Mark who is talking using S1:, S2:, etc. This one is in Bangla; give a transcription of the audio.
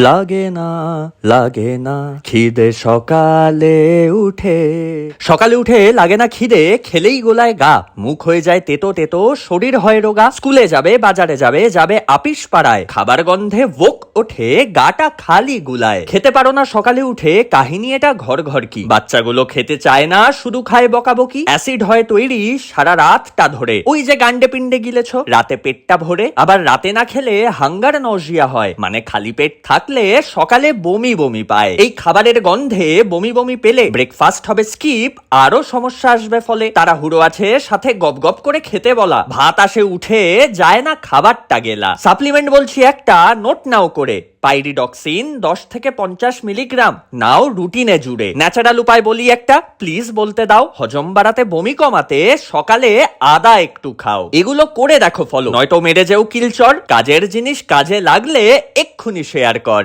S1: লাগে না লাগে না খিদে সকালে উঠে। সকালে উঠে লাগে না খিদে, খেলেই গোলায় গা, মুখ হয়ে যায় তেতো তেতো, শরীর হয় রোগা। স্কুলে যাবে, বাজারে যাবে, যাবে আপিস পাড়ায়, খাবার গন্ধে ভোক ওঠে, গাটা খালি গুলায়। খেতে পারো না সকালে উঠে, কাহিনী এটা ঘর ঘর কি। বাচ্চাগুলো খেতে চায় না, শুধু খায় বকাবকি। অ্যাসিড হয় তৈরি সারা রাতটা ধরে, ওই যে গান্ডে পিন্ডে গিলেছ রাতে পেটটা ভরে। আবার রাতে না খেলে হাঙ্গার নজিয়া হয়, মানে খালি পেট থাকলে সকালে বমি বমি পায়। এই খাবারের গন্ধে বমি বমি পেলে ব্রেকফাস্ট হবে স্কিপ, আরো সমস্যা আসবে ফলে। তাড়াহুড়ো আছে, সাথে গপ গপ করে খেতে বলা, ভাত আসে উঠে, যায় না খাবারটা গেলা। সাপ্লিমেন্ট বলছি একটা, নোট নাও করে, পাইরিডক্সিন 10 থেকে 50 মিলিগ্রাম, নাও রুটিনে জুড়ে। ন্যাচারাল উপায় বলি একটা, প্লিজ বলতে দাও। হজম বাড়াতে, বমি কমাতে সকালে আদা একটু খাও। এগুলো করে দেখো ফলো, নয়তো মেরে যেও কিলচর। কাজের জিনিস কাজে লাগলে এক্ষুনি শেয়ার কর।